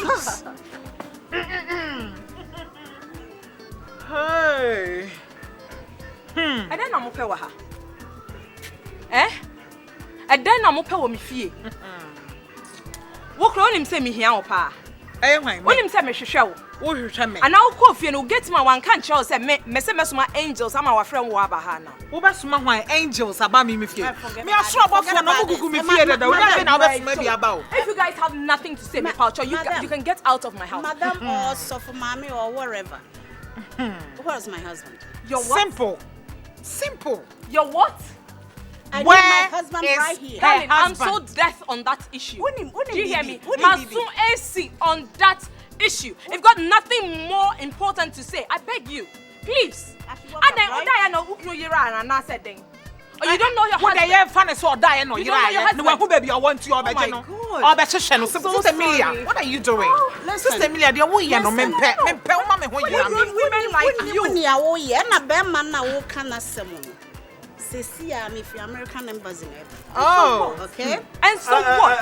issues. Hey. I don't know mo ha. Eh? I don't know mo me fie. Wo kro onim se me hia wo pa. Eh hwan. Onim se me hwehwe wo. Wo hwehwe me. Ana wo ko fie no get ma wan kan che wo se me se mesoma angels ama wa frem wo aba ha na. Wo be soma hwan angels aba me fie. Me asoro abofo na mo gugu me fie dada. Wo na na be soma bi aba wo. If you guys have nothing to say me culture, you can get out of my house. Madam or Sofu Mami or whatever. Where's my husband? Your what? Simple. Your what? I need my husband right here. Darling, I'm so deaf on that issue. Do you hear me? Masum AC on that issue. You've got nothing more important to say. I beg you, please. And then I know who you are, and I said, oh, you don't know your husband. What they funny so die no. You don't know your husband. No, who baby I want you. Oh my God. Oh, but Sister Emilia, what are you doing? Sister Emilia, dear, we are no men pet. Men pet, mommy, when you are women like you. Na be man na wo kana semo. Sesi am if you American members in it. Oh, okay. And so what?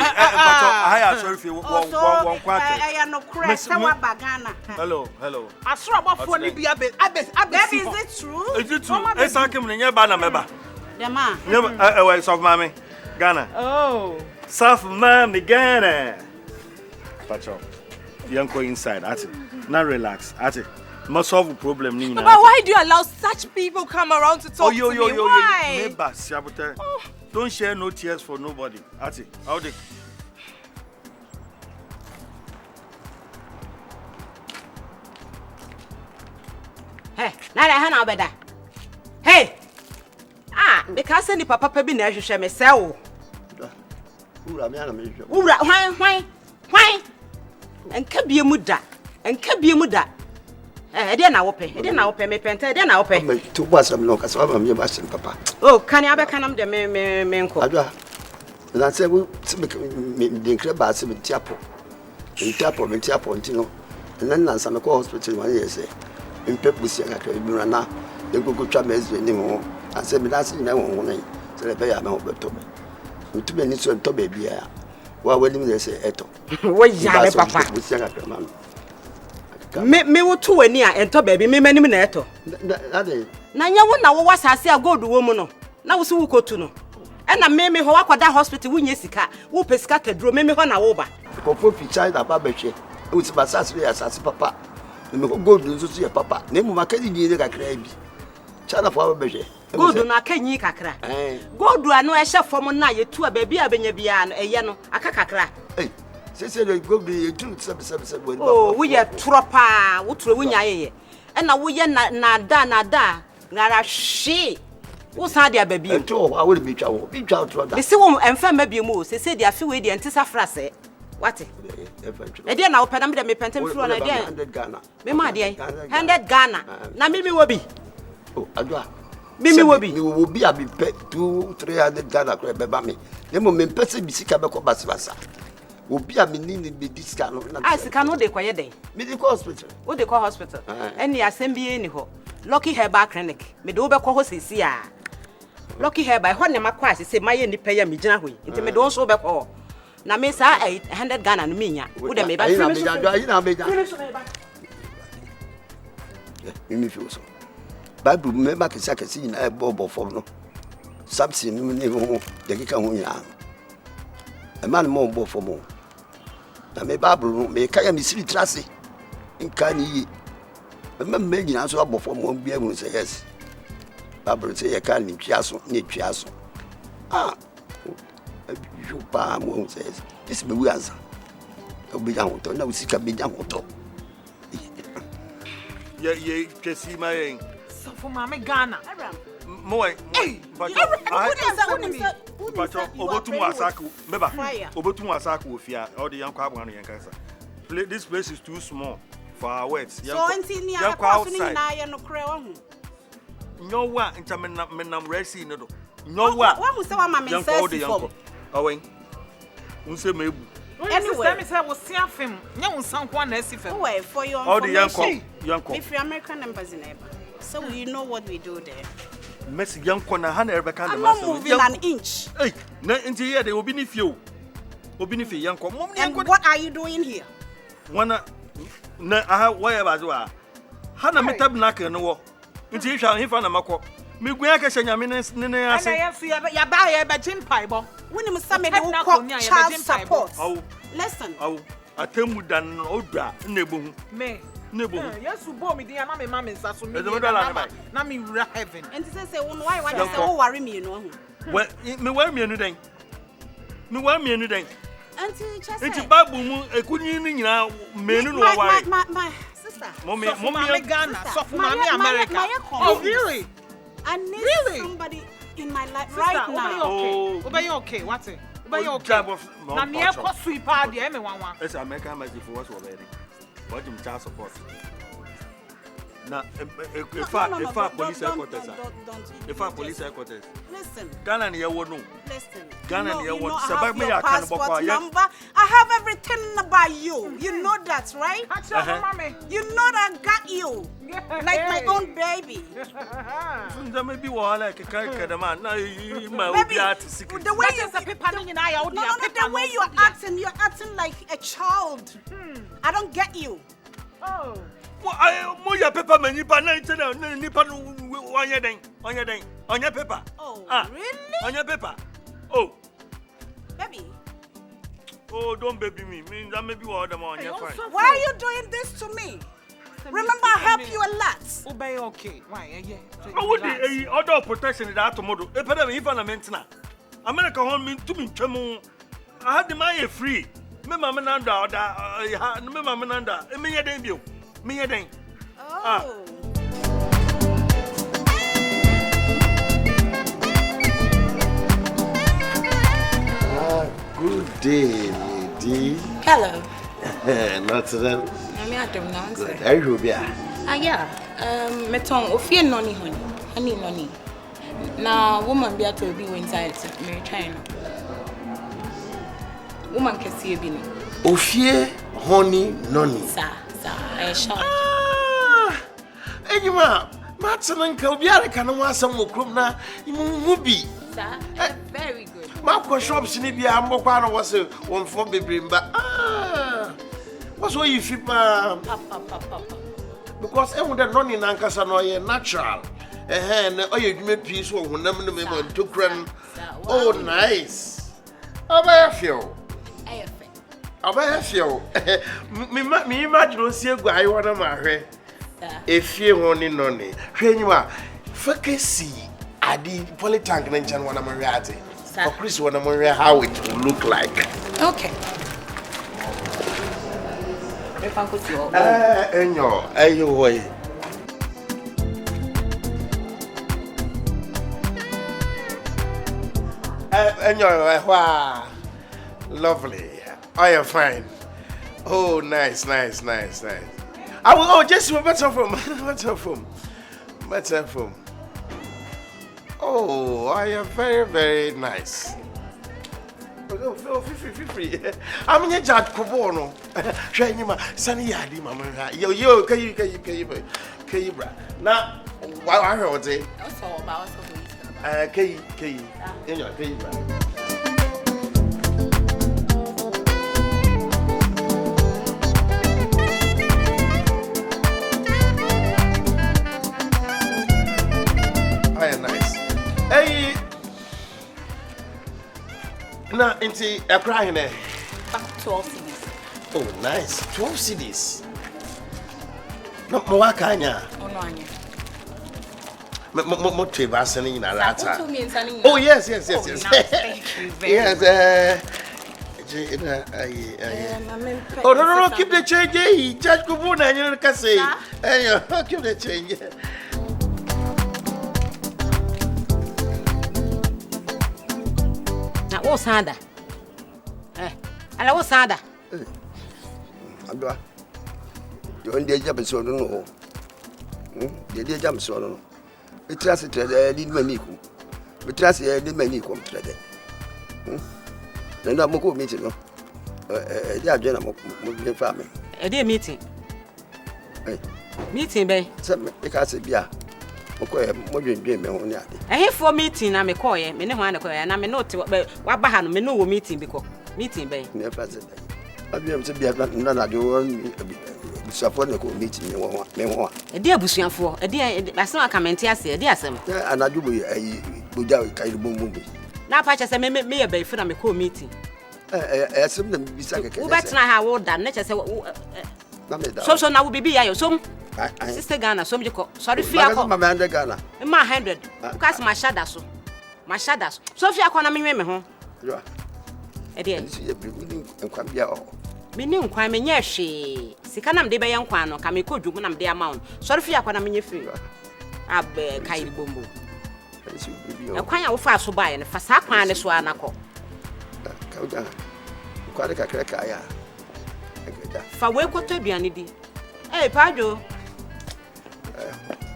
I sorry for one quarter. I no crash wa bagana. Hello. Asura bafo ni bia be Baby, is it true? Is it true? Esa kem nye ba na meba. The man. Well, South Mami, Ghana. Oh. South Mami, Ghana. Pacho, young go inside, ati. Now relax, ati. Must solve the problem, Nina. But why do you allow such people come around to talk to me? Why? Meba, Siabute. Don't share no tears for nobody, ati. How they? Hey, na hana obeda. Hey. Because any papa be na hwehwe me se wo. Ura me ana me hwehwe. Ura hwan. Enka biemu da. Ede na wo pe me penta ede na wo pe. Me to wasam no ka so me ba sin papa. Oh, kan ya be kanam de me nko. Adwa. Na say we me de nkre ba se me tiapo. Me tiapo ntino. Na nansa me ko hospital one year say. Impepusi akakra bi na egogo twa mezu ni ho. Ase me last na won won se le be ya me ho beto me. Ntube ni so ento ba bia. Wa wani me say eto. Wo ya me papa. Impepusi akakra ma. Me wo to wani a ento ba bi me manim na eto. Na nya wo na wo wasase a gold wo mu no. Na wo se wo kotu no. E na me ho wakwada hospital wo nye sika. Wo pesika kaduro me ho na wo ba. Kofo fi China ba behwe. Wo se basase ya asase papa. Me ko gold nso so ya papa. Na mu makadi ni ne kakra bi. China fo ba behwe. Gold na kanyi kakra. Gold anu e hye fom na yetu a ba bi abenya bia no eye no aka kakra. Say the go be true sub. Oh, we are tropa, wo tro wunya ye. E na wo ye na da. Ngara hwe. Wo sa dia ba bi. Ento wa wo bi twa wo. Bi twa tro da. Me se wo emfa ma bi mu o, se dia fi we dia ntisa frase. What? E dia na wo peda me de me pentem fru na dia. 100 Ghana. Me ma dia 100 Ghana. Na me wo bi. Oh, Adwa. Me wo bi. Me wo bi abi pe 200-300 Ghana ko be ba me. Ne mo me pese bi sika be ko basibasa. Obi a menini be disca no na. Ah, sika no de koye den. Me de ko hospital. Wo de ko hospital. Eni asembie eni ho. Lucky Herbal Clinic. Me de wo be ko ho sesi a. Lucky Herbal ho ne makwa asese maye nipa ya me gina ho. Nti me de wo so be ko. Na me sa 100 Ghana no menya. Wo de me ba free me so. Ayi na beja. Me feel so. Bible me ba kesa kesi na e bobo fom no. Sabsi ni ne ho de kika ho nya. E man mo bo fom. Na me Bible me ka ya me siri trase. Nka ni yi. Me nyina so abo fom mo bia mu say yes. Bible say ya ka ni twiaso, ni twiaso. You pa mo say yes. This me we answer. Obi ja ho to na usika be ja ho to. Ye kesi my So for Mami Ghana. Moe. Pacho, obotumu asaku. Meba. Obotumu asaku ofia. All the young kwabo and yankansa. This place is too small for our words. So until ni akwaso na ye no kre wa hu. Nyowa nta menam resi no do. Nyowa. Wa hu se wa ma me sense form. Owen. Unse mebu. Anyway, me say we see afem. Nya unsan kwa na asifem. Oh, for your all the young if you American numbers in Eba. So you know what we do there. Messi young na hana Rebecca I'm not moving an inch. Hey, na inti here they will be if you. Obi ni fi yanko. And what are you doing here? Wana na aha why bazo a. Ha na metab na ka no wo. Nti hwa hifa na makọ. Me gua ka hya nyame ne ase. Ana ya ba ya ba jimpai bo. When you say me the child support. Listen. Atemu dan odwa na ebohu. Me. Na ebohu. Yesu bo me din na me mama nsa so me. Na me wura heaven. And say why you say oh worry me no. Well, me worry me no den. Me worry me no den. Auntie just say. Enti Bible mu ekunyi ni nyina menu no worry. My sister. Mommy Ghana, so for mommy America. Oh really? I need somebody in my life right now. Obey okay, what's it? Obey okay. Na me e ko sweeper de me wanwa. It's American magic for what's already. What you child support. Now, if I police headquarters, if I police headquarters, listen. Ghana near one. Listen. Ghana near one. I have everything about you. You know that, right? You know that I got you, like my own baby. Maybe like a man. The way you're acting like a child. I don't get you. Oh. Moya paper man nipa na nipa onye den onye paper. Oh, really? Onye paper. Oh. Baby. Oh, don't baby me. Me that maybe what them on your fine. Why are you doing this to me? Remember I help you a lot. Obey okay. Why? Yeah. I would the other protection that tomorrow. E peda me ifa na mentina. America hon me to me twemu. I had the money free. Me mama nanda oda me mama nanda. E me yeden bio. Me yeden. Oh. Good day, lady. Hello. Not them. I'm Adoma. Good. Are you here? Yeah. Meton ofie noni honey. Honey noni. Na woman be to be inside me China. Woman can see be no. Ofie honey noni. Sa. I shot. Enyuma, matsanan ka obi are kan wasam okrom na mu bi. Sir, very good. Ma shops ni bia mbokwa no wose wonfo bebremba. What's what you fit ma? Papa. Because the noni na nkasa no ye natural. Na oye dwuma pii so honam no me mo ntokran. Oh nice. Abaya feel. Me imagine o sie gu ayo na ma hwe. Efiewura ni noni. Hwe nyima. Fakesi adi polytank na nchan wana ma ate. For Chris wana ma how it will look like. Okay. If I could you. Enyo, ayo way. Enyo, lovely. I am fine. Oh, nice. I will go just better from. Oh, I am very, very nice. Feel free. I'm in your judge Kobono. Shanyima, Sunny Yadi, Mamma. Yo, can you, bra? Now, what I heard say? Also about Kay, in your kay, bra. Nice. Hey, now into a crying there. 12 CDs. Oh, nice. 12 CDs. No more kanya. Oh no, Anya. Mo treva sending in a rata. Oh yes. Thank you very much. Oh no, keep the change. Judge Kubuna and you can say. Hey, keep the change. What's Sanda? What's Sanda? Adwoa. You on the job so no. The job so no. It trust did maniku. We trust did maniku trade. And I'm go meeting no. They are general family. A dear meeting. Meeting bay. Some because bia. Okay, mo dwen me ho nya de. For meeting na me call ye, me ne ho an call ye na me note wa ba ha no me no meeting biko. Meeting bay. Never said. I be able to be none of you support the meeting. A dear Busian for a dear, I saw a comment yesterday, a dear some. And I do a Buddha kind of movie. Now, Patch, I may me a bay for a cool meeting. I assume them be second. That's not how old that nature so now will be I some Sister Ghana, some you call sorry, fear my man, the Ghana. My 100 because my shadows. My shadows. Sophia, I me home. A dear, and come here. Meaning, crime in your she. Sikanam de Bayan Quano, come could you when I'm the amount. Sorry, fear when I'm in your free. I bear Kairi Bumbo. A quite of fast to buy and for Sakman is one. Quite a cracker. For where could you be an idiot? Hey, Pado.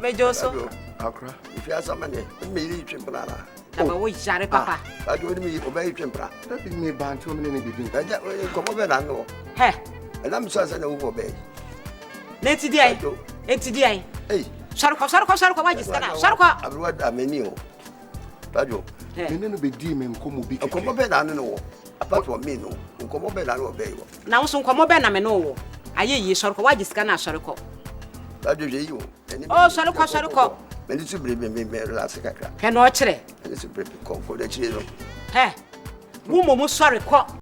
Major, so Accra. If you have some money, me Chimbrana. Oh, Jare Papa. I do me obey Chimpra. That didn't mean ban too many begin. That way, come over and know. Hey, And I'm sorry, I don't obey. Let's day. It's day. Hey, Sarko, what is that? Sarko, I've read a menu. Pado, You never be demon come be. come over and know. Apart from me, no, come over and obey. now some come over and no. I hear you, Sarko, what is Cana Sarko? Pado, you. Oh, Sarko. And it's a baby, me, last cracker. Cannot try. And it's a baby, come for the children. Hey, woman, sorry,